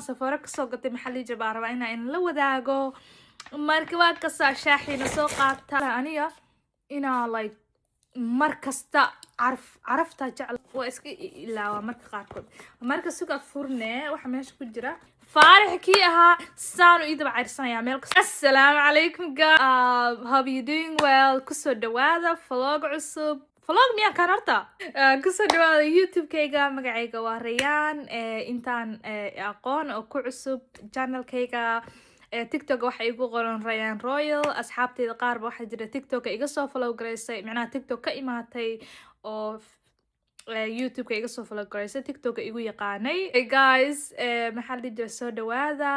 safaro kasoo gatay maxalli jabaaraba inaan la wadaago marka waa kasta shaaxiina soo qaata aniga inaa like markasta carafta jecel waa iska ilaawa marka qaarkood marka suga furne waxa meesha ku jira faarix kii ahaa saanu idaba cayrsanaya meel kasta assalaamu calaykum guys hope you doing well kusoo dhawaada vlog cusub vlog miyaa kan horta kusoo dhawaada youtube-kayga magacayga waa Rayaan intaan aqoon oo ku cusub channel-kayga TikTok waxa igu qoran Rayaan Royal asxaabteyda qaar ba waxa jira TikTok iga soo follow gareysay macnaha TikTok ka imaatay oo YouTube iga soo follow gareysay TikTok igu yaqaanay guys maxaa la jira soo dhawaada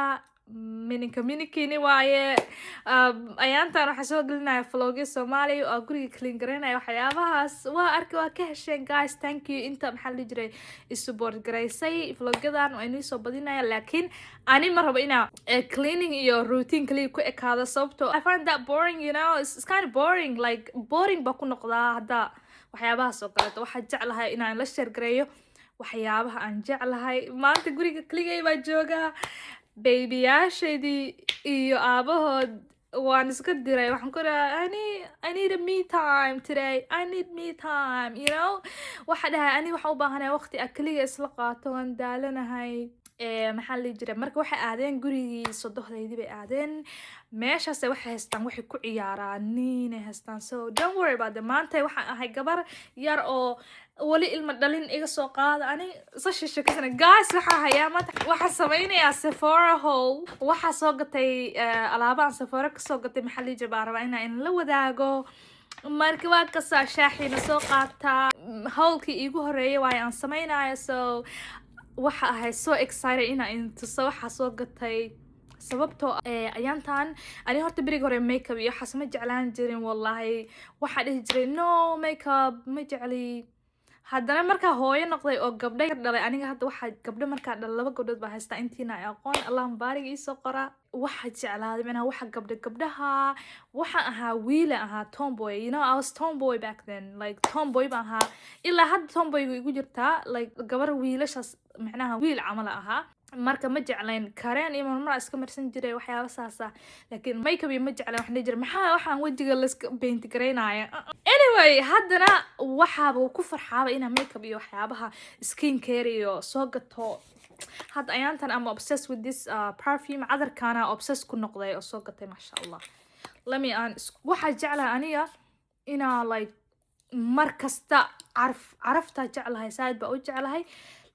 minikini waaye ayaantaan waxa soo gelinaya vlogyo Soomaali oo guriga clean gareynaya waxyaabahaas waa arki waa ka hesheen guys thank you inta maxaa la jiray support gareysay vlogyadan waa inii soo badinaya laakiin ani ma rabo ina cleaning iyo routine kali ku ekaado sababtoo I find that boring you know it's kind of boring like boring ba ku noqdaa hada waxyaabahaas oo kale waxa jeclahay inaan la share gareeyo waxyaabaha aan jeclahay maanta guriga kligay baa jooga babyyaashaydii iyo aabahood waan iska diray waxaan ku dhahay I need a me time today I need me time you know waxa dhahay ani waxa u baahanahay waqti aan kaliya isla qaato waan daalanahay maxaa la jira marka waxay aadeen gurigii sodohdaydii bay aadeen meeshaas waxay haystaan waxay ku ciyaaraan ninay haystaan so don't worry about the maanta waxaan ahay gabar yar oo wali ilma dhalin iga soo qaada ani soo shishakasana guys waxa hayaa maanta waxa sameynaya Sephora haul waxa soo gatay alaabaan Sephora ka soo gatay maxalli jabaaraba inaan la wadaago marka waa kasta shaaxiina soo qaata hawlkii igu horeeyay waa aan sameynayo so waxa ahay so excited inaan tuso waxa soo gatay sababtoo ayaantan ani horta bariga hore makeup iyo waxa sama jeclaan jirin wallahi waxa dhihi jiray no makeup ma jecli haddana markaa hooyo noqday oo gabdhay dhalay aniga hadda waxa gabdho markaa dhalay laba gabdhood baa haysta intiina ay aqoon Allahumma baarig ii soo qora waxa jeclaaday macnaha waxa gabdhaha waxa ahaa wiil ahaa tomboy you know I was tomboy back then like tomboy baa ahaa ilaa hadda tomboy igu jirtaa like gabar wiilashaas macnaha wiil camal ahaa marka ma jeclayn kareen iyo marmar iska marsan jiray waxyaabo saasa laakiin makeup ma jeclayn waxna jir maxaa waxaan wajiga la iska paint gareynaya anyway haddana waxaaba ku farxaaba ina makeup iyo waxyaabaha skin care iyo soo gato hadda ayaantan I'm obsessed with this perfume cadarkaana obsessed ku noqday oo soo gatay masha Allah lami aan waxa jeclahay aniga ina like markasta carafta jeclahay saaid ba u jeclahay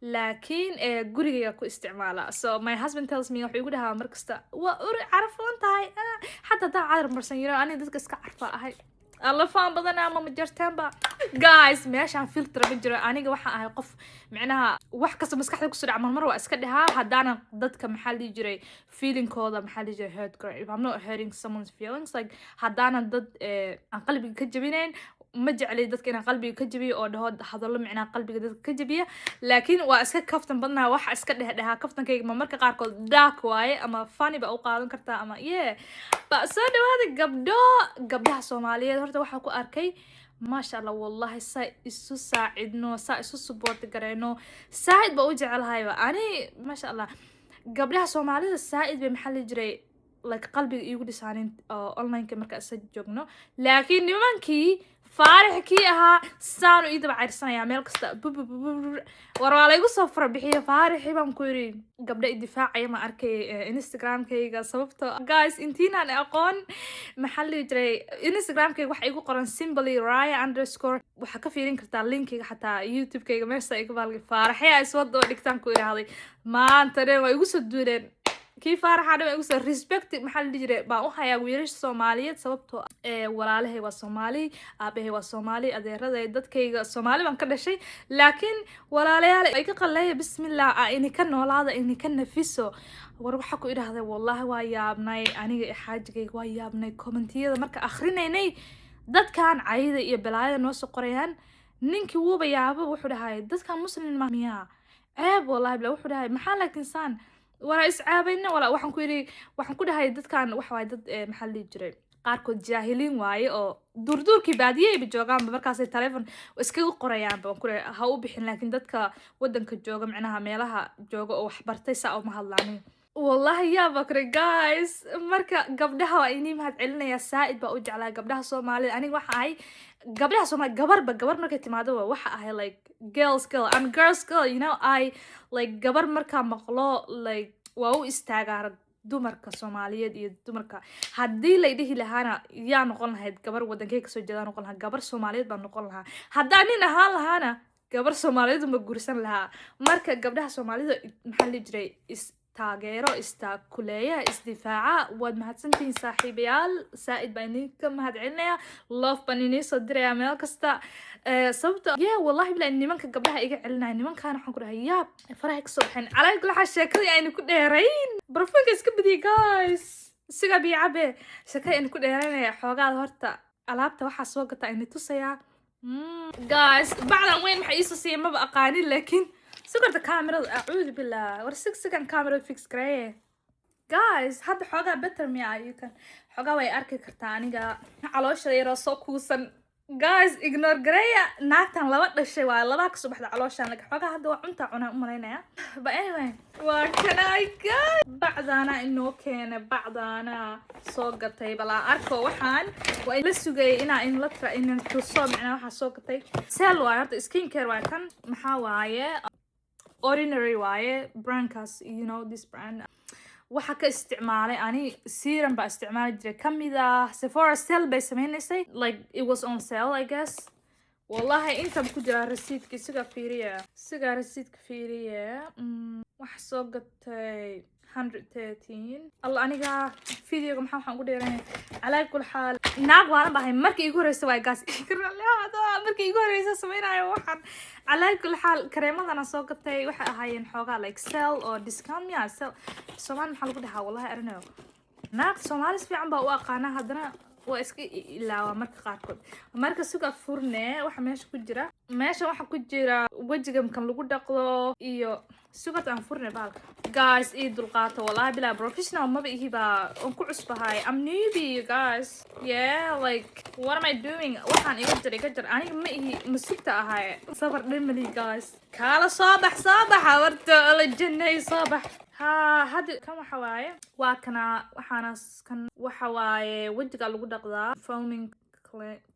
laakiin guriga ku isticmaala so my husband tells me wuxuu igu dhahaa markasta waa carafan tahay hatta taa cadar marsan yiro ani dadka iska carfa ahay alla faan badan ama ma jartaanba guys meeshaan filter ma jiro aniga waxa ahay qof macnaha wax kasta maskaxda ku soo dhac mar waa iska dhahaa hadana dadka maxaa li jiray feelingkooda maxaa li jiray hurt girl if I'm not hurting someone's feelings like hadana dad aan qalbiga ka jabinayn ma jeclay dadka inaan qalbiga ka jabiyo oo dhaho hadallo macnaa qalbiga dadka ka jabiya laakiin waa iska kaftan badnaa waxa iska dhaha kaftankayga ma marka qaarkood dark waaye ama funny ba u qaadan kartaa ama ba soo dhawaada gabdhaha Soomaaliyeed horta waxa ku arkay maasha Allah wallahi saa isu saacidno saa isu support gareyno saaid ba u jecelahay ani maasha Allah gabdhaha Soomaalida saaid bay maxalli jiray like qalbiga igu dhisaanin online ka marka isa joogno laakiin nimankii faarix kii ahaa saanu idaba cayrsanaya meel kasta war waa la igu soo fara bixiyo faarixi baan ku yiri gabdha difaacaya ma arkay Instagram-kayga sababtoo guys intiinaan aqoon maxaa la jiray Instagram-kayga waxa igu qoran simply raya _ waxa ka fiirin kartaa linkiga xataa YouTube-kayga meesha iga baalgay faarixi ay soo daba dhigtaan ku yiraahday maanta waa igu soo duuleen kii faaraxana igu soo respect maxaa la jiray baan u hayaa wiilasha Soomaaliyeed sababtoo walaalahay waa Soomaali aabahay waa Soomaali adeeraday dadkayga Soomaali baan ka dhashay laakiin walaalayaal ay ka qalleeya bismillah in ka noolaada in ka nafiso war waxa ku iraahday wallahi waa yaabnay aniga xaajigayga waa yaabnay commentiyada marka akhrineynay dadkan cayda iyo balaayada noo soo qorayaan ninkii wuuba yaabo wuxuu dhahay dadkan muslim ma miya wallahi bla wuxuu dhahay maxaa laakiin saan wala iscaabayna wala waxaan ku dhahay dadkan waxa way dad maxaa la jiray qaarkood jaahiliin waaye oo durduurkii baadiyey ba joogaan markaasay telefoon iskaga qorayaan baan ku leeyahay ha u bixin laakiin dadka wadanka jooga micnaha meelaha jooga oo wax bartay saa uma hadlaanin wallahi yaa bakri guys marka gabdhaha waa inii mahad celinaya saaid baa u jeclaa gabdhaha Soomaalida aniga waxa ahay gabdhaha Soomaali gabar markay timaado waxa ahay like girls girl I'm girls girl you know I like gabar marka maqlo like waa u istaagaa dumarka Soomaaliyeed iyo dumarka hadii la dhihi lahaana yaa noqon lahayd gabar wadankay ka soo jeedaan noqon lahaa gabar Soomaaliyeed baan noqon lahaa haddaan nin ahaan lahaana gabar Soomaaliyeed ma guursan lahaa marka gabdhaha Soomaalida maxaa la jiray taageero istaakuleeya isdifaaca waad mahadsantihiin saaxiibayaal saaid baan idinka mahad celinaya love baan idin soo diraya meel kasta sababta wallahi bilaa nimanka gabdhaha iga celinaya nimankaan waxaan ku dhahay yaab faraha ka soo baxeen calay gulaha sheekadii aynu ku dheerayn barfuunka iska badiy guys siga biicabe sheekada aynu ku dheeraynaya xoogaada horta alaabta waxaa soo gata aynu tusayaa guys bacdan weyn maxay iisoo siiyeen maba aqaanin laakiin سكرت كاميرا أعوذ بالله ورسك كاميرا فيكس كرايه guys هذا حاجة better ميا يمكن حاجة ويا أركي كرتاني جا على شيء راسو كوسن guys ignore كرايه ناتن لوات الشيء ولا باك صبح على شيء لك حاجة هذا وعنت عنا أمرنا but anyway وكنا guys بعدنا إنه كان بعدنا سوقتي بلا أركو وحان وإلا سوقي إن لتر إن تصوم معنا وح سوقتي سيل وايد سكين كير وايد كان محاواية ordinary waaye brandkaas you know this brand waxa ka isticmaalay ani serum ba isticmaali jiray kamida Sephora sale bay sameeynayay like it was on sale I guess wallahi inta ku jira receiptki siga receiptka fiiriya wax soo gatay 113 الله aniga video maxaan ku dheeranay على كل حال naag waan bahay markii igu horeysay way gaas markii igu horeysay sameeynayo waxaan على كل حال kareemadana soo gatay waxa ahaayeen xoogaa like sale or discount miya sale Soomaali maxaa lagu dhahaa wallahi arnayo naag Soomaali fiican baa u aqaana hadana waa iska ilaawa marka qaarkood marka suuqa furne waxa meesha waxa ku jira wajiga kan lagu dhaqdo iyo suuqa aan furne baalka guys ii dulqaato wallahi bila professional ma bihi ba on ku cusbahay I'm newbie you guys yeah like what am I doing waxaan iga jar aniga ma ihi masugta ahay sabar dhimali guys kala saabax warta la jannay saabax هذا كم حوايه وكنا وحنا كان وحوايه وجهك لو دقدا foaming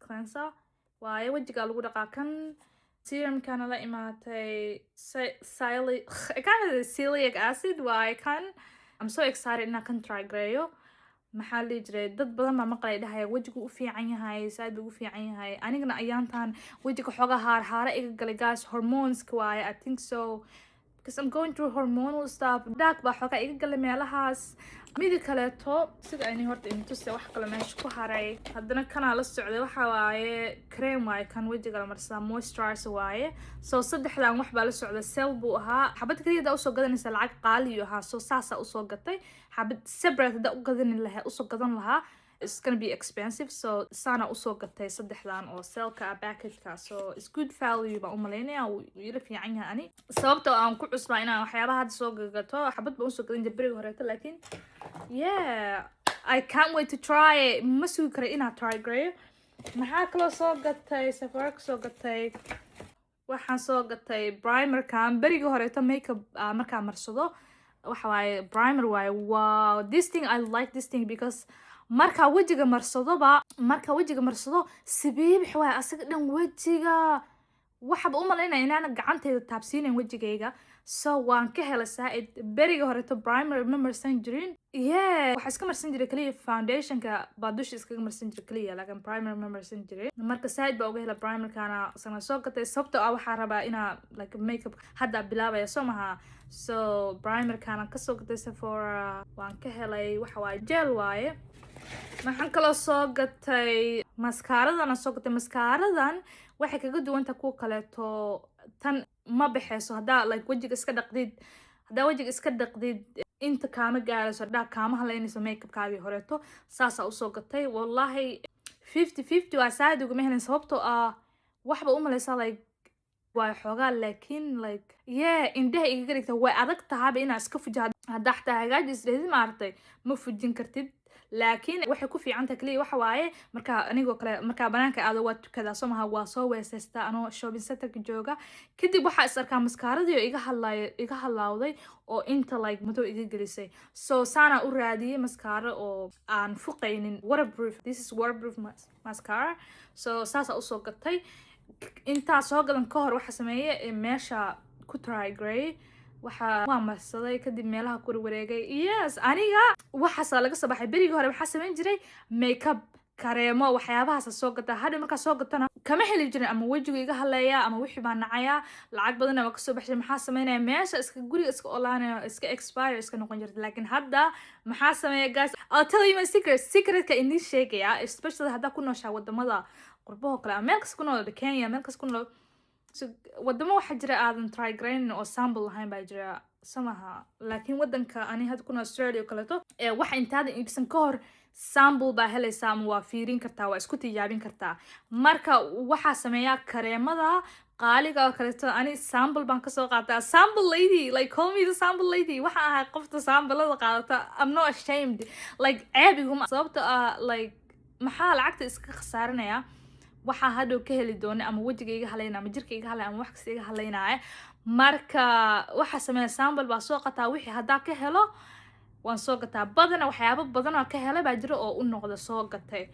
cleanser واي وجهك لو دقا كان serum كان لا إماتي salicylic acid واي كان I'm so excited إن كان try grayo محل جري ضد بدل ما مقلي ده هاي وجهك وفي عيني هاي سايد وفي عيني هاي أنا قلنا أيام تان وجهك حاجة هار إيه قلقاس hormones كواي I think so because I'm going through hormonal stuff داك بحوكا إيجا قال ميلهاس ميدي كاليتو سيد أني هورت إنتوسي وح قال ماش كوهاري هادنا كان على السعودية وحا واي كريم واي كان وجه قال مرسلا مويسترايز واي سو صدح لان وح بالي السعودية سيل بوها حبت كريه دا أسو قدن يسا العاق قاليوها سو ساسا أسو قدتي حبت سبرت دا قدن لها أسو قدن لها it's gonna be expensive so sana usoo gatay saddexdan oo selka package ka so it's good value ba umaleynaya ila fiican yahay ani sababtoo aan ku cusbaa inaan waxyaabaha hadda soo gato xabad baan usoo gadan jabriga horeeto laakiin yeah I can't wait to try it ma sugi karo inaan try gareeyo maxaa kaloo soo gatay Sephora soo gatay waxaan soo gatay primer kan beriga horeeto makeup markaan marsado waxa waaye primer waaye wow this thing I like this thing because marka wajiga marsado sibiib xawaa asaga dhan wajiga waxa u maleynaa inaan gacantayda taabsiinin wajigayga so waan ka helay saaid beriga horeeto primer ma marsan jirin waxa iska marsan jiray kaliya foundationka baadush iska marsan jiray kaliya laakiin primer ma marsan jiray marka saaid baa uga helay primer kana sana soo gatay sababtoo ah waxa rabaa inaa like makeup hadda bilaabaya soo maha so primer kana ka soo gatay Sephora waan ka helay waxa waa gel waaye maxaan kaloo soo gatay maskaradan waxay kaga duwanta kuwa kaleeto tan ma baxayso hadaa like wajiga iska dhaqdid inta kaama gaarayso hadaa kaama haleynayso makeupkaagii horeeto saasa usoo gatay wallahi 50-50 waa saad uga mehelin sababtoo ah waxba u malaysaa like waa xoogaa laakiin like indhaha igaga dhigta way adag tahaaba inaa iska fujiyo haddaa xataa hagaajis dhehdi maartay ma fujin kartid laakiin waxay ku fiican tahay kaliya waxa waaye markaa anigoo kale markaa banaanka aado waa tukadaa soo maha waa soo weesaystaa anoo shopping centerka jooga kadib waxaa is arkaa maskaaradii oo iga halaawday oo inta like madow iga gelisay so saana u raadiyey maskaaro oo aan fuqaynin waterproof. This is waterproof mascara so saasa usoo gatay intaa soo gadan ka hor waxa sameeyay meesha ku try gray waa marsaday kadib meelaha ku wareegay. Yes aniga waxaas laga soo baxay berigi hore waxaa sameyn jiray makeup kareemo waxyaabahaas soo gataa hadda markaa soo gatana kama heli jirin ama wajiga iga haleeya ama wixii baan nacaya lacag badan waa kasoo baxshay maxaa sameynaya meesha iska guriga iska olaanaya iska expire iska noqon jirta laakiin hadda maxaa sameeya guys I'll tell you my secretka inii sheegaya especially hadda ku nooshaa wadamada qurbaha kale meel kasta ku nool Kenya meel kasta ku nool wadamo waxa jira aadan try green oo sample lahayn baa jira samaha laakiin wadanka ani hadda ku nool Australia kale to waxa intaadan iibsan ka hor sample baa helaysaa ama waa fiirin kartaa waa isku tijaabin kartaa marka waxa sameeyaa kareemada qaaliga oo kale to ani sample baan ka soo qaataa sample lady like call me the sample lady waxa ahay qofta sample-da qaadata I'm not ashamed like ceebiguma sababta like maxaa lacagta iska khasaaranaya waxa hadhow ka heli doona ama wajiga iga haleynaa ama jirka iga haleynaa ama wax kasta iga haleynaa marka waxa sameeyaa sample baa soo qataa wixii hadaa ka helo waan soo gataa badana waxyaabo badan oo ka helay baa jira oo u noqda soo gatay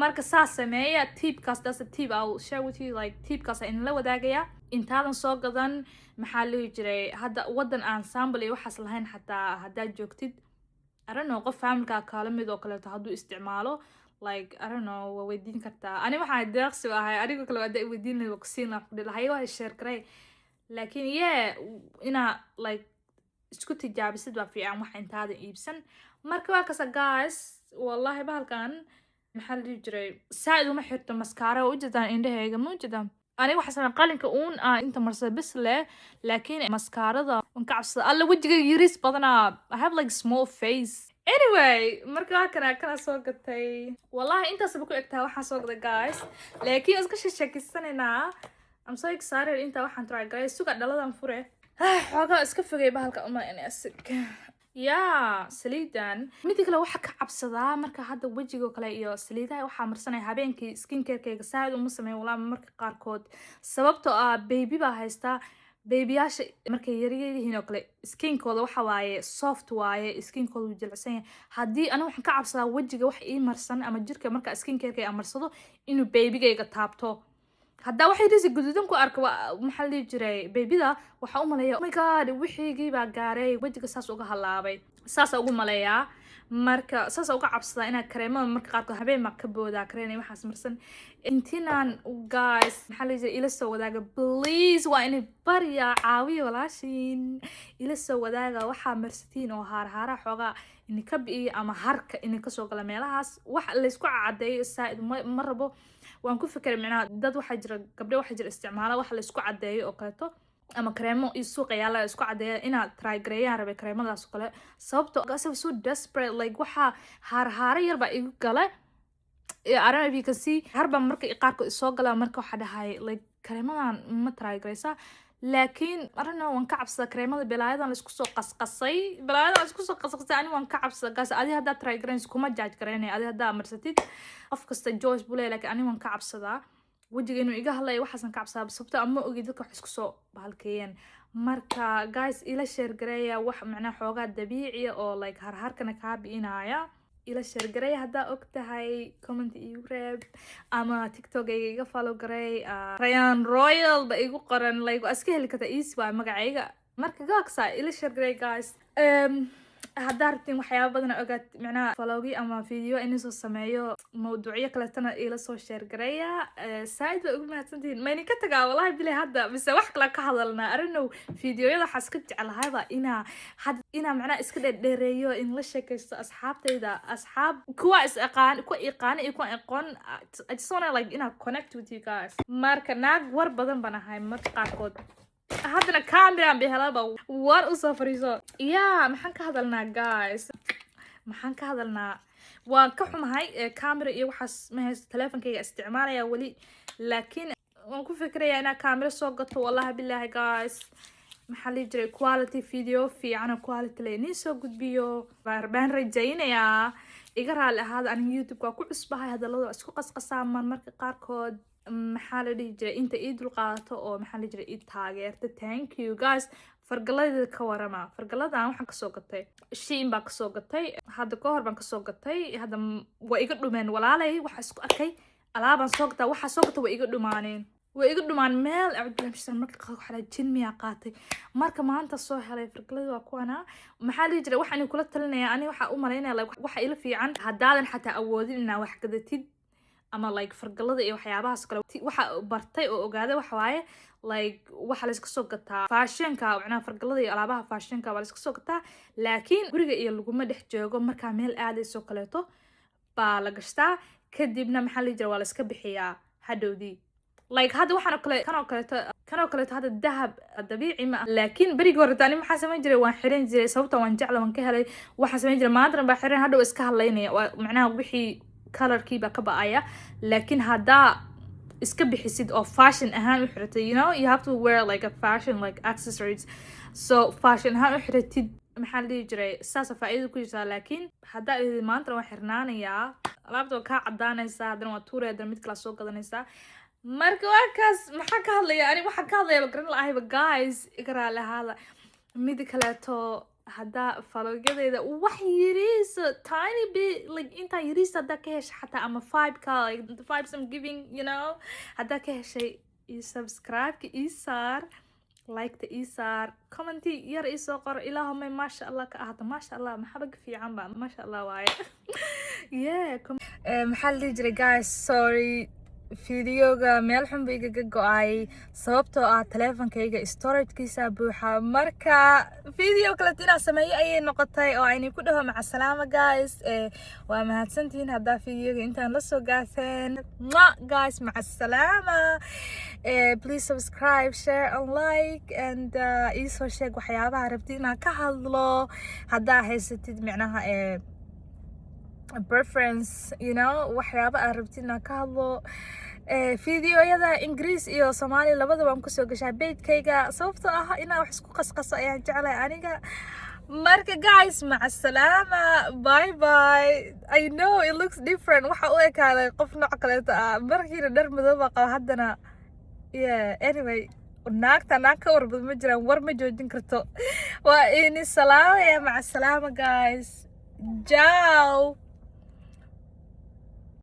marka saas sameeya tipkaas tip I'll share with you like tipkaas in la wadaagaya intaadan soo gadan maxaa loo jiray hadda wadan aan sample iyo waxaas lahayn xataa hadaa joogtid I don't know qof familka kala mid oo kale haduu isticmaalo like I don't know waa weydiin kartaa ani waxaan deeqsi ahay aniga kale waa weydiin lahaa ku siin lahaa waa share karay laakiin ina like isku tijaabisid waa fiican wax intaada iibsan marka waa kasa guys wallahi bahalkan maxaa la jiray saaid uma xirto mascara oo jidaan indhahayga ma jidaan ani waxa sameeyay qalinka inta marsada bis leh laakiin mascarada ka cabsada alla wajiga yiris badana I have like small face anyway marka kana soo gatay wallahi intaas ku egtaa waxa soo gaday guys laakiin iska sheekaysanayna I'm so excited inta waxaan try guys suga dhaladan fure xoogaa iska fogay bahalka uma asig saliidan mid kale waxa ka cabsadaa marka hadda wajiga kale iyo saliidaha waxa marsanay habeenkii skin care-kayga saaid uma sameeyo walaa marka qaarkood sababtoo baby baa haysta babyyaasha markay yaryihiin oo kale skinkooda waxa waaye soft waaye skinkooda jilicsan yahay haddii aniga waxaan ka cabsadaa wajiga wax ii marsan ama jirka marka skin care-kayga marsado inuu babygayga taabto hadda waxay risi gududan ku arka maxaa la jiray babyda waxa u maleeyaa oh my god wixii baa gaaray wajiga saas uga halaabay saas ugu maleeyaa marka saas uga cabsada ina kareemada marka qaarkood habeen ma ka boodaa kareenay waxaas marsan intinan guys maxaa la jiray ila soo wadaaga please waa inay bariya caawiyo walaashin ila soo wadaaga waxa marsatiin oo haarhaara xooga in ka biyo ama harka in ka soo gala meelahaas wax la isku cadeeyo saaid ma rabo waan ku fikiray macnaha dad waxa jira gabdho waxa jira isticmaala wax la isku cadeeyo oo kaleeto ama kareemo suuqa yaala isku cadeeyo inaad try gareeyaan rabay kareemadaas kale sababtoo ah so desperate like waxa haarhaara yar baa igu galay I don't know if you can see harba marka qaarkood soo gala marka waxa dhahay like kareemadan ma try gareysa laakiin I don't know waan ka cabsada kareemada bilaayadan la isku soo qasqasay ani waan ka cabsada gaas adiga hadda try gareens kuma judge gareynay adiga hadda marsatid qof kasta choice buu leeyahay laakiin ani waan ka cabsada wajiga inuu iga hadlay waxaasan ka cabsada sababtoo ama ogi dadka wax isku soo bahalkeeyeen marka guys ila share gareeya wax macnaha xoogaa dabiici oo like harharkana ka biinaya ila share gareey hadda ogtahay comment igu reeb ama TikTok iga follow gareey Ryan Royal ba igu qoran like aska heli karta easy waa magacayga marka gaagsa ila share gareey guys hadda rabtiin waxyaabo badan ogaad macnaha followgi ama video in soo sameeyo mawduucyo kale tan ila soo share gareeya saaid ba ugu mahadsantiin ma ka tagaa wallahi bilaa hadda bise wax kale ka hadalna arino videoyada waxa iska jecelahay ina macnaha iska dheereeyo in la sheekaysto asxaabtayda asxaab kuwa is aqaan iyo kuwa aqoon I just want to like connect with you guys marka naag war badan banahay marka qaarkood haddana camera bihelaba war u soo fariiso maxaan ka hadalnaa guys waan ka xumahay camera iyo waxaas ma haysto teleefankayga isticmaalaya wali laakiin waan ku fikirayaa inaan camera soo gato wallahi billahi guys maxaa la jiray quality video fiican oo quality leh inii soo gudbiyo baan rajaynayaa iga raali ahaada aniga youtube waa ku cusbahay hadallada waa isku qasqasaamaan marka qaarkood maxaa la dhihi jiray inta ii dulqaadato oo maxaa la jiray ii taageerta thank you guys fargaladeeda ka warama fargaladan waxaan kasoo gatay shiin baa kasoo gatay hadda ka hor baan kasoo gatay hadda waa iga dhumeen walaalay waxaa isku arkay alaabaan soo gataa waxaa soo gata waa iga dhumaaneen way iga dhumaan meel abdulhamsan marka waxa la jin miya qaatay marka maanta soo helay fargalada waa kuwana maxaa la jiray waxaan kula talinaya ani waxa u maleynaya waxa ila fiican hadaadan xataa awoodin inaad wax gadatid ama like fargalada iyo waxyaabahaas kale waxa bartay oo ogaaday waxa waaye like waxa la iska soo gataa fashionka macnaha fargalada iyo alaabaha fashionka waa la iska soo gataa laakiin guriga iyo laguma dhex joogo marka meel aadayso kaleeto baa la gashtaa kadibna maxaa la jiray waa la iska bixiyaa hadhowdii like هذا وحنا كانوا كليت هذا الذهب الطبيعي ما لكن بريق ورتاني ما حاسة ما يجري وحرين جري صوته وانجعله وانكهلي وحاسة ما يجري ما أدري بحرين هذا وإسكال ليني ومعناه وبحي color كيبا كباية لكن هذا إسكبي حسيد of fashion أهم وحرتي you know you have to wear like a fashion like accessories so fashion أهم وحرتي محل يجري ساسة فائدة كويسة لكن هذا اللي ما أدري وحرنانيا لابد كعدانة سا أدري وتوري أدري ميت كلا سوق قدني سا marka waakaas maxaa ka hadlaya ani waxa ka hadlaya garan lahaayba guys igara lahaada mid kale to hada falogyadeeda wax yiriis tiny bit like inta yiriis hada ka heshay xataa ama 5k like the vibes I'm giving you know hada ka heshay subscribe ki isar like the isar comment yar isoo qor ilaahumay ma sha Allah ka ahata ma sha Allah maxaba fiican ba ma sha Allah waaye yeah maxaa la jiray guys sorry فيديوغا meel xun bay iga go'ay sababtoo ah teleefankayga storage-kiisa buuxa marka video kale inaan sameeyo ayay noqotay oo aynu ku dhaho maca salaama guys waa mahadsantihiin hadda videoga intaan la soo gaafeen guys maca salaama please subscribe share and like and isoo sheeg waxyaabaha rabtid inaan ka hadlo haddaa haysatid micnaha preference you know waxyaaba aan rabtid inaan ka hadlo fiidiyoyada ingiriis iyo soomaali labadaba aan kusoo gashaa beedkayga sababtoo ah inaan wax isku qasqaso ayaan jeclahay aniga marka guys maca salaama bye bye I know it looks different waxa u ekaaday qof nooc kaleeto ah markiina dhar madow baa qaba haddana yeah anyway naagta naag ka warbad ma jiraan war ma joojin karto waa ini salaamaya maca salaama guys ciao